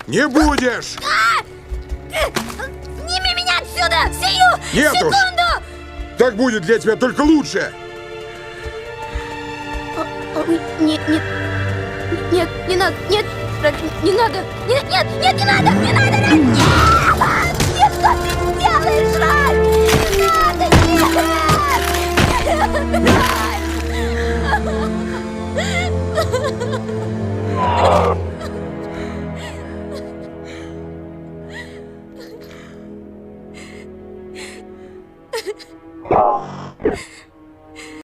Не будешь! Сними меня отсюда! Сию Нет уж. секунду! Так будет для тебя только лучше! Нет, нет. Нет, не надо. Нет, не надо. Нет, нет, нет, не надо! Не надо! Нет!